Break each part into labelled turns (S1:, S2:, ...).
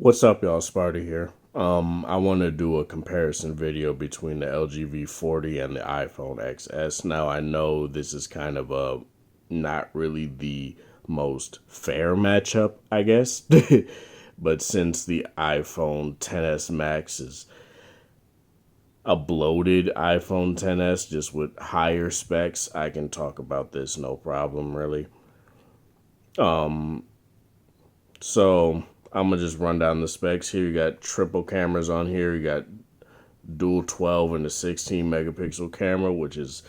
S1: What's up, y'all? Sparta here. I want to do a comparison video between the LG V40 and the iPhone XS. Now, I know this is kind of not really the most fair matchup, I guess. But since the iPhone XS Max is a bloated iPhone XS just with higher specs, I can talk about this no problem, really. So I'm gonna just run down the specs here. You got triple cameras on here. You got dual 12 and a 16 megapixel camera, which is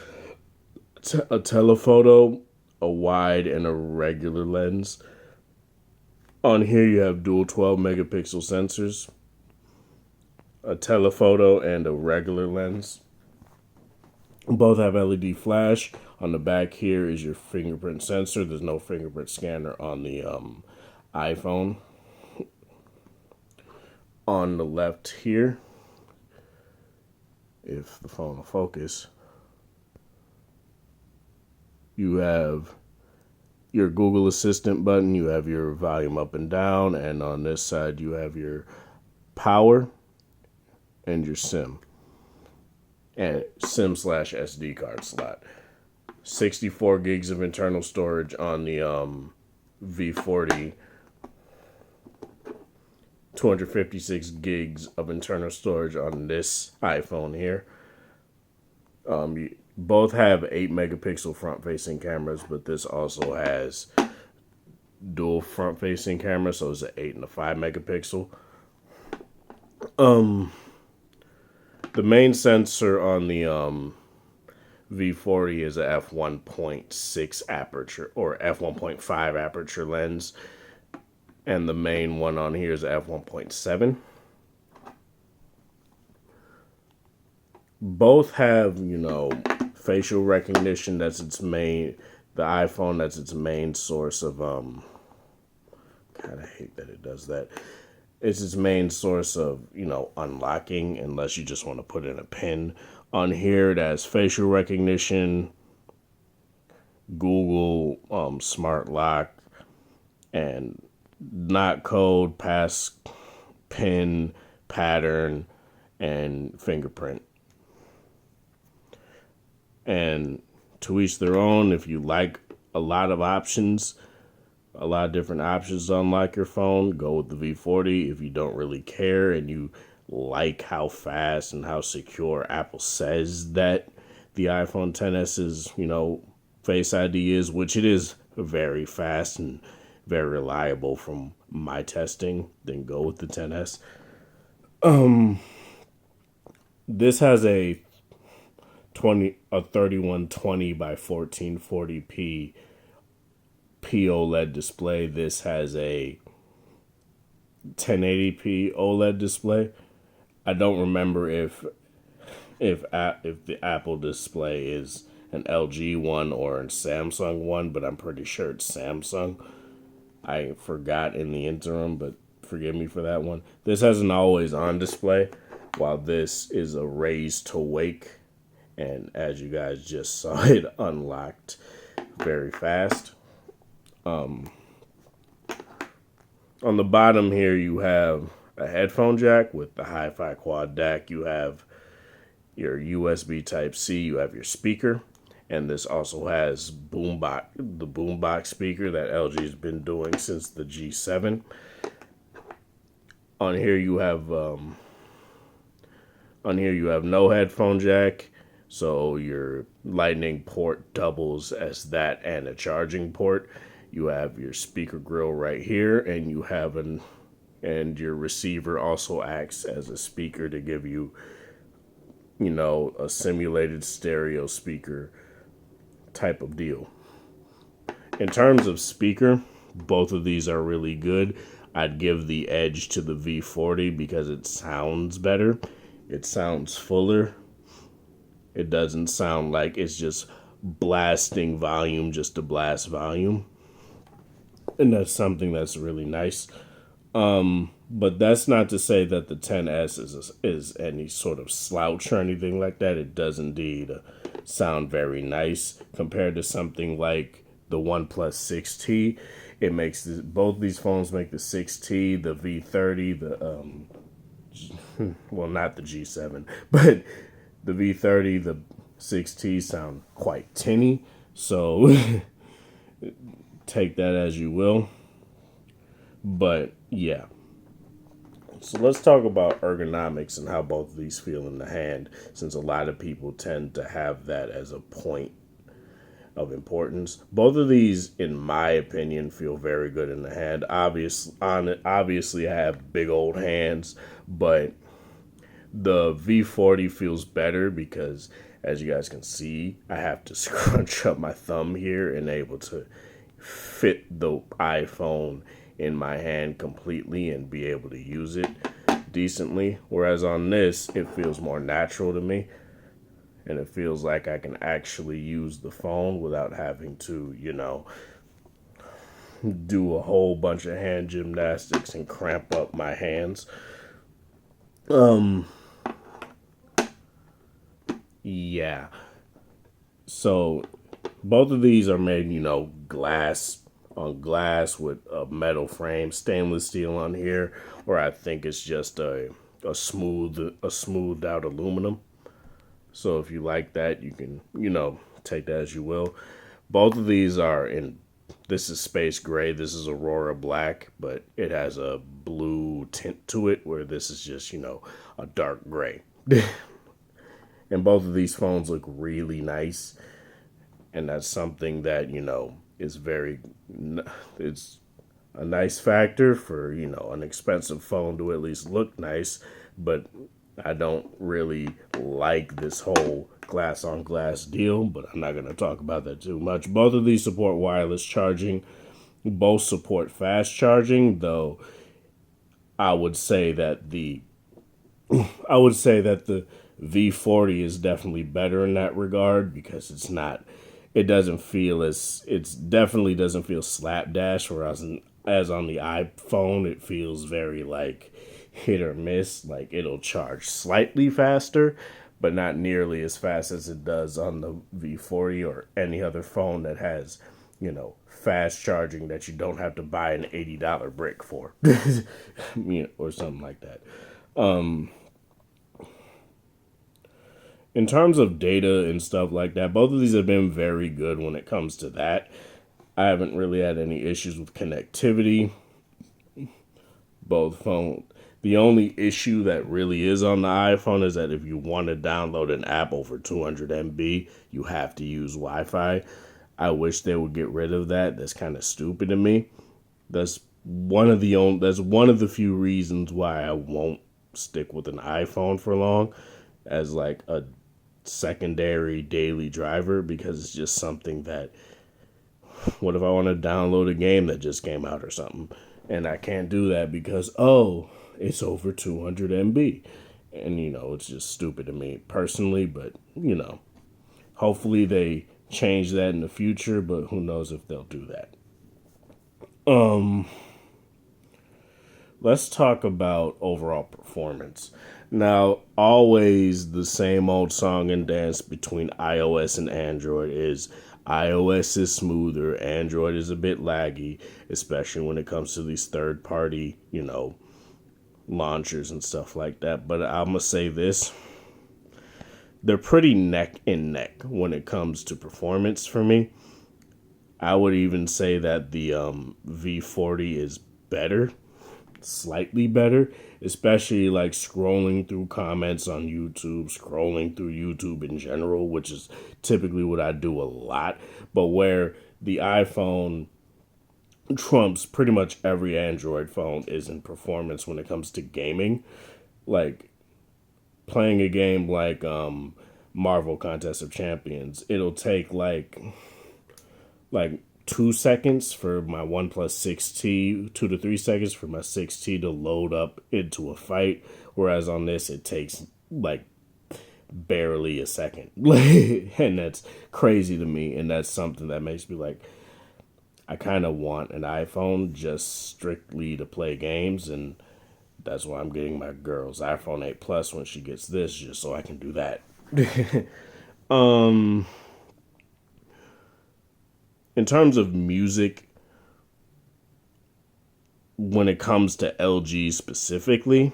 S1: a telephoto, a wide, and a regular lens. On here you have dual 12 megapixel sensors, a telephoto, and a regular lens. Both have LED flash. On the back here is your fingerprint sensor. There's no fingerprint scanner on the iPhone. On the left here, if the phone will focus, you have your Google Assistant button, you have your volume up and down, and on this side you have your power and your SIM and SIM/SD card slot. 64 gigs of internal storage on the V40, 256 gigs of internal storage on this iPhone here. Both have 8 megapixel front facing cameras, but this also has dual front facing cameras, so it's an 8 and a 5 megapixel. The main sensor on the V40 is a f1.6 aperture or f1.5 aperture lens, and the main one on here is f1.7. Both have, facial recognition. That's its main. The iPhone, that's its main source of kind of hate that it does that. It's its main source of, unlocking, unless you just want to put in a pin. On here, that's facial recognition, Google Smart Lock, and not code, pass, pin, pattern, and fingerprint. And to each their own. If you like a lot of options, a lot of different options to unlock your phone, go with the V40. If you don't really care and you like how fast and how secure Apple says that the iPhone XS's, Face ID is, which it is very fast and very reliable from my testing, then go with the XS. This has a 3120 by 1440p OLED display. This has a 1080p OLED display. I don't remember if the Apple display is an LG one or a Samsung one, but I'm pretty sure it's Samsung. I forgot in the interim, but forgive me for that one. This has an always on display, while this is a raise to wake. And as you guys just saw, it unlocked very fast. On the bottom here, you have a headphone jack with the hi-fi quad DAC. You have your USB Type-C. You have your speaker. And this also has the boombox speaker that LG's been doing since the G7. On here you have no headphone jack. So your lightning port doubles as that and a charging port. You have your speaker grill right here, and and your receiver also acts as a speaker to give you, a simulated stereo speaker type of deal. In terms of speaker, both of these are really good. I'd give the edge to the V40 because it sounds better. It sounds fuller. It doesn't sound like it's just blasting volume just to blast volume. And that's something that's really nice. But that's not to say that the XS is any sort of slouch or anything like that. It does indeed sound very nice compared to something like the OnePlus 6T. It makes both these phones make the 6T, the V30, well, not the G7, but the V30, the 6T sound quite tinny. So take that as you will. But yeah. So let's talk about ergonomics and how both of these feel in the hand, since a lot of people tend to have that as a point of importance. Both of these, in my opinion, feel very good in the hand. Obviously, I have big old hands, but the V40 feels better because, as you guys can see, I have to scrunch up my thumb here and able to fit the iPhone in my hand completely and be able to use it decently. Whereas on this, it feels more natural to me. And it feels like I can actually use the phone without having to, do a whole bunch of hand gymnastics and cramp up my hands. Yeah. So both of these are made, glass on glass with a metal frame, stainless steel on here, or I think it's just a smoothed out aluminum. So if you like that, you can, take that as you will. Both of these are this is space gray, this is Aurora black, but it has a blue tint to it, where this is just, a dark gray. And both of these phones look really nice. And that's something that, is it's a nice factor for, an expensive phone to at least look nice. But I don't really like this whole glass on glass deal, but I'm not going to talk about that too much. Both of these support wireless charging. Both support fast charging, though I would say that the V40 is definitely better in that regard, because it definitely doesn't feel slapdash, whereas as on the iPhone, it feels very like hit or miss. Like, it'll charge slightly faster, but not nearly as fast as it does on the V40 or any other phone that has, fast charging that you don't have to buy an $80 brick for, or something like that. In terms of data and stuff like that, both of these have been very good when it comes to that. I haven't really had any issues with connectivity. Both phones. The only issue that really is on the iPhone is that if you want to download an app over 200 MB, you have to use Wi-Fi. I wish they would get rid of that. That's kind of stupid to me. That's one of the few reasons why I won't stick with an iPhone for long as like a secondary daily driver, because it's just something that, what if I want to download a game that just came out or something, and I can't do that because it's over 200 MB, and it's just stupid to me personally. But hopefully they change that in the future, but who knows if they'll do that. Let's talk about overall performance. Now, always the same old song and dance between iOS and Android is iOS is smoother, Android is a bit laggy, especially when it comes to these third-party, launchers and stuff like that. But I'm going to say this. They're pretty neck and neck when it comes to performance for me. I would even say that the V40 is better, slightly better, especially like scrolling through comments on YouTube, scrolling through YouTube in general, which is typically what I do a lot. But where the iPhone trumps pretty much every Android phone is in performance when it comes to gaming. Like, playing a game like Marvel Contest of Champions, it'll take like 2 seconds for my OnePlus 6T, 2 to 3 seconds for my 6T to load up into a fight, whereas on this it takes like barely a second. And that's crazy to me, and that's something that makes me like, I kind of want an iPhone just strictly to play games, and that's why I'm getting my girl's iPhone 8 Plus when she gets this, just so I can do that. In terms of music, when it comes to LG specifically,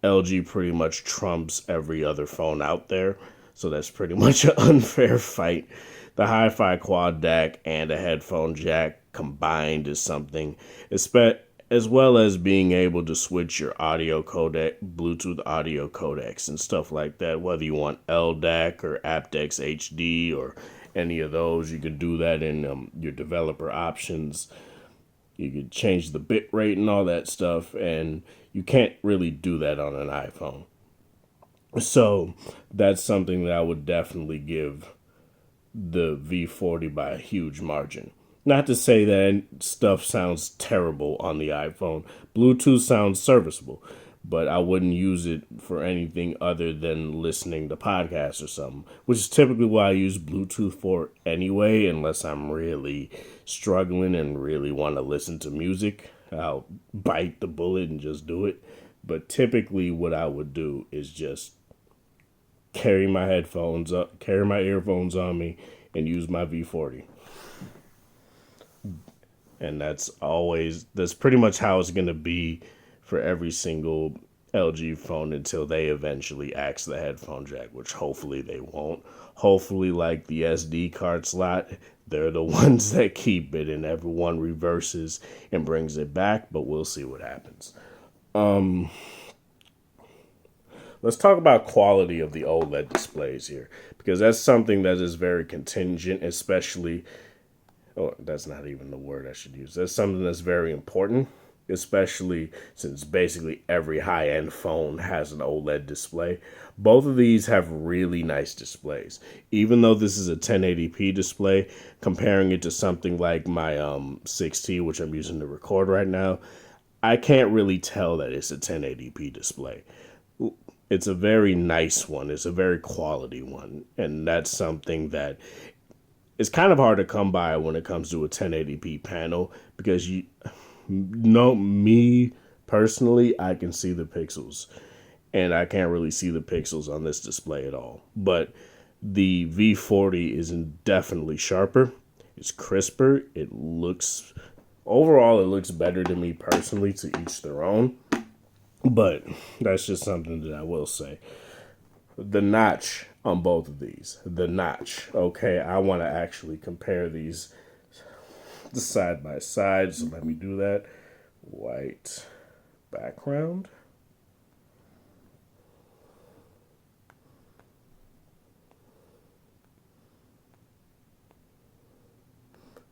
S1: LG pretty much trumps every other phone out there. So that's pretty much an unfair fight. The hi-fi quad DAC and a headphone jack combined is something, as well as being able to switch your audio codec, Bluetooth audio codecs and stuff like that. Whether you want LDAC or aptX HD or any of those, you can do that in your developer options. You could change the bit rate and all that stuff, and you can't really do that on an iPhone. So that's something that I would definitely give the V40 by a huge margin. Not to say that stuff sounds terrible on the iPhone. Bluetooth sounds serviceable, but I wouldn't use it for anything other than listening to podcasts or something, which is typically what I use Bluetooth for anyway, unless I'm really struggling and really want to listen to music. I'll bite the bullet and just do it. But typically what I would do is just carry my earphones on me and use my V40. And that's pretty much how it's going to be for every single LG phone until they eventually axe the headphone jack, which hopefully they won't. Hopefully, like the SD card slot, they're the ones that keep it and everyone reverses and brings it back, but we'll see what happens. Let's talk about quality of the OLED displays here, because that's something that is very contingent, especially, oh, that's not even the word I should use. That's something that's very important, especially since basically every high-end phone has an OLED display. Both of these have really nice displays. Even though this is a 1080p display, comparing it to something like my 6T, which I'm using to record right now, I can't really tell that it's a 1080p display. It's a very nice one. It's a very quality one. And that's something that is kind of hard to come by when it comes to a 1080p panel, because me personally, I can see the pixels and I can't really see the pixels on this display at all. But the V40 is definitely sharper. It's crisper. Overall, it looks better to me personally, to each their own. But that's just something that I will say. The notch on both of these. The notch. Okay, I want to actually compare these side by side. So let me do that. White background.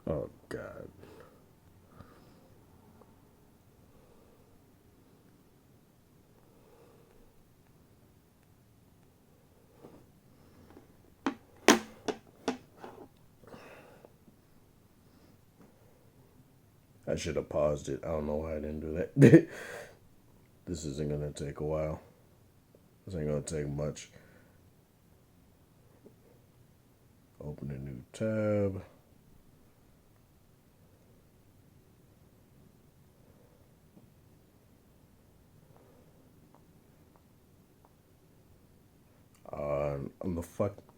S1: Oh, God. I should have paused it. I don't know why I didn't do that. This isn't going to take a while. This ain't going to take much. Open a new tab.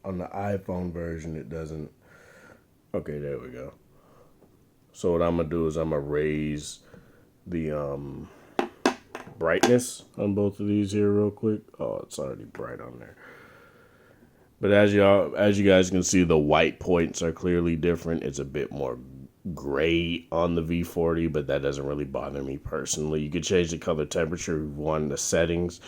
S1: On the iPhone version, it doesn't. Okay, there we go. So what I'm gonna do is I'm gonna raise the brightness on both of these here real quick. Oh, it's already bright on there. But as you guys can see, the white points are clearly different. It's a bit more gray on the V40, but that doesn't really bother me personally. You can change the color temperature if you want, the settings.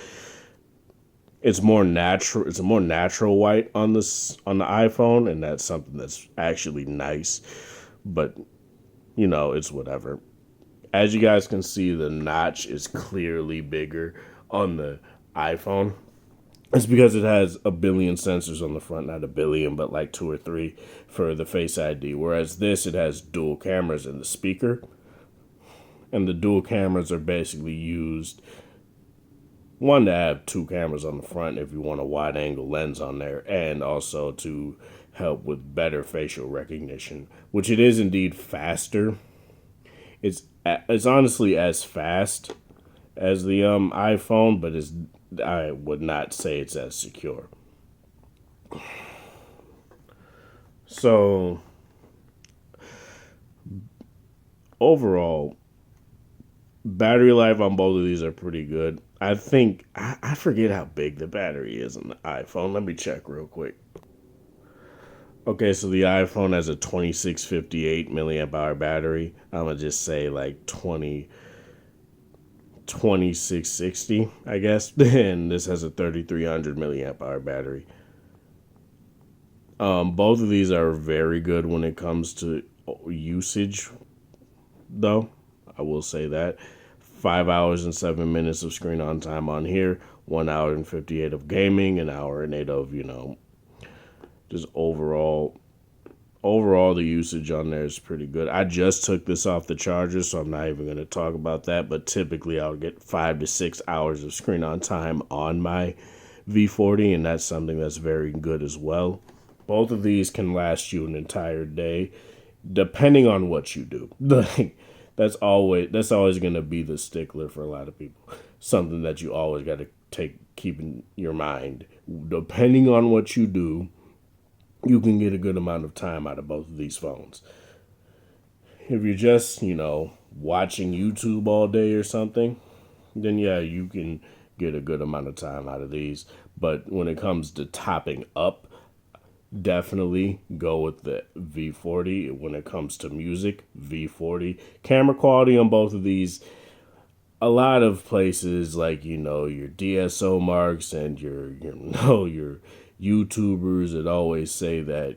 S1: It's more natural. It's a more natural white on the iPhone, and that's something that's actually nice. But it's whatever. As you guys can see, the notch is clearly bigger on the iPhone. It's because it has a billion sensors on the front, not a billion, but like 2 or 3 for the Face ID. Whereas this, it has dual cameras in the speaker. And the dual cameras are basically used, one, to have 2 cameras on the front if you want a wide angle lens on there, and also to help with better facial recognition, which it is indeed faster. It's honestly as fast as the iPhone, but I would not say it's as secure. So overall, Battery life on both of these are pretty good. I think I forget how big the battery is on the iPhone. Let me check real quick. Okay, so the iPhone has a 2658 milliamp hour battery. I'm gonna just say like 2660, I guess. And this has a 3300 milliamp hour battery. Both of these are very good when it comes to usage, though. I will say that. 5 hours and 7 minutes of screen on time on here. 1 hour and 58 of gaming. An hour and 8 of just overall the usage on there is pretty good. I just took this off the charger, so I'm not even going to talk about that, but typically I'll get 5 to 6 hours of screen on time on my V40, and that's something that's very good as well. Both of these can last you an entire day depending on what you do. That's always going to be the stickler for a lot of people. Something that you always got to keep in your mind. Depending on what you do, you can get a good amount of time out of both of these phones. If you're just, watching YouTube all day or something, then yeah, you can get a good amount of time out of these. But when it comes to topping up, definitely go with the V40. When it comes to music, V40. Camera quality on both of these, a lot of places like your DSO marks and your your YouTubers that always say that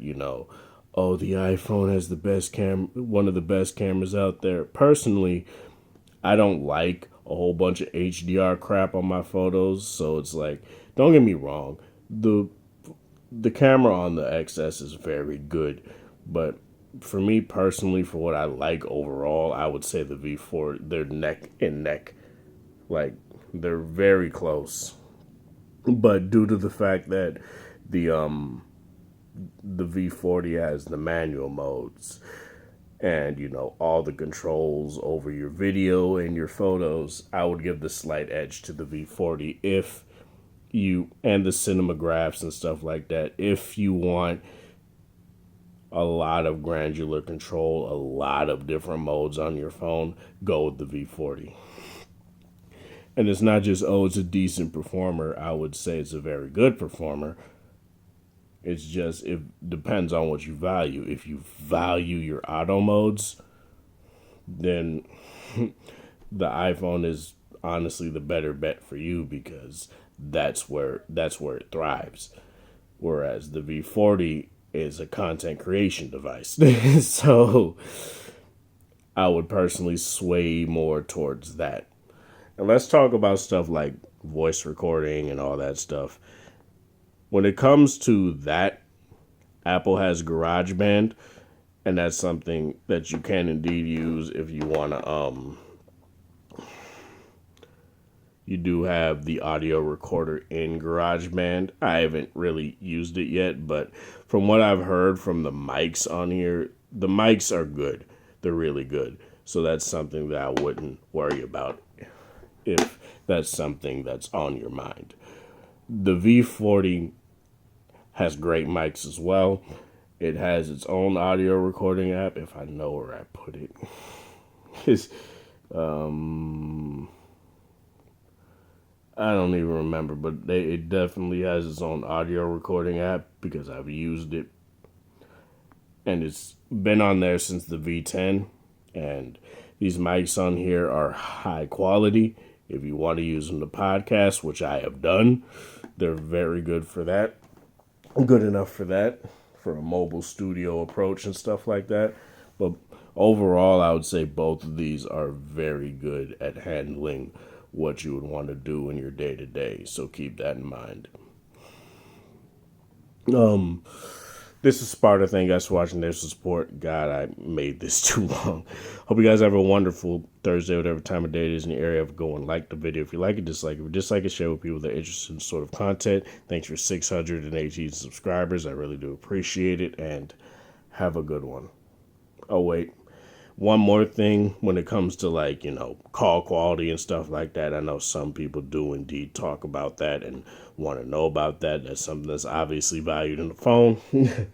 S1: oh, the iPhone has the best one of the best cameras out there. Personally, I don't like a whole bunch of HDR crap on my photos, so it's like, don't get me wrong, the camera on the XS is very good, but for me personally, for what I like overall, I would say the V4, they're neck and neck. Like, they're very close. But due to the fact that the V40 has the manual modes and all the controls over your video and your photos, I would give the slight edge to the V40 if you, and the cinemagraphs and stuff like that, if you want a lot of granular control, a lot of different modes on your phone, go with the V40. And it's not just, oh, it's a decent performer. I would say it's a very good performer. It's just, it depends on what you value. If you value your auto modes, then the iPhone is honestly the better bet for you, because that's where it thrives. Whereas the V40 is a content creation device. So I would personally sway more towards that. And let's talk about stuff like voice recording and all that stuff. When it comes to that, Apple has GarageBand, and that's something that you can indeed use if you want to. You do have the audio recorder in GarageBand. I haven't really used it yet, but from what I've heard from the mics on here, the mics are good. They're really good. So that's something that I wouldn't worry about if that's something that's on your mind. The V40 has great mics as well. It has its own audio recording app, if I know where I put it. It's, I don't even remember, but it definitely has its own audio recording app because I've used it. And it's been on there since the V10. And these mics on here are high quality. If you want to use them to podcast, which I have done, they're very good for that. Good enough for that, for a mobile studio approach and stuff like that. But overall, I would say both of these are very good at handling what you would want to do in your day-to-day. So keep that in mind. This is Sparta. Thank you guys for watching. There's the support. God, I made this too long. Hope you guys have a wonderful Thursday, whatever time of day it is in your area. Go and like the video. If you like it, dislike it. If you dislike it, share with people that are interested in sort of content. Thanks for 618 subscribers. I really do appreciate it. And have a good one. Oh, wait. One more thing when it comes to call quality and stuff like that. I know some people do indeed talk about that and want to know about that. That's something that's obviously valued in the phone. I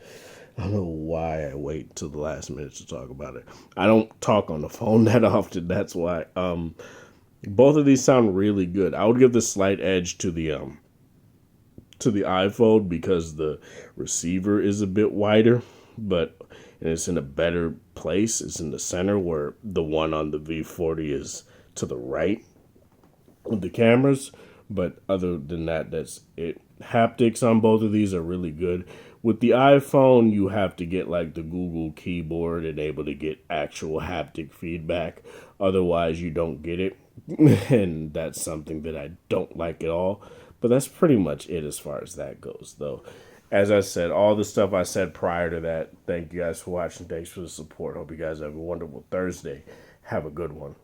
S1: don't know why I wait until the last minute to talk about it. I don't talk on the phone that often. That's why. Both of these sound really good. I would give the slight edge to the iPhone because the receiver is a bit wider, but and it's in a better place. It's in the center where the one on the V40 is to the right of the cameras. But other than that, that's it. Haptics on both of these are really good. With the iPhone, you have to get like the Google keyboard and able to get actual haptic feedback. Otherwise, you don't get it. And that's something that I don't like at all. But that's pretty much it as far as that goes, though. As I said, all the stuff I said prior to that, thank you guys for watching. Thanks for the support. Hope you guys have a wonderful Thursday. Have a good one.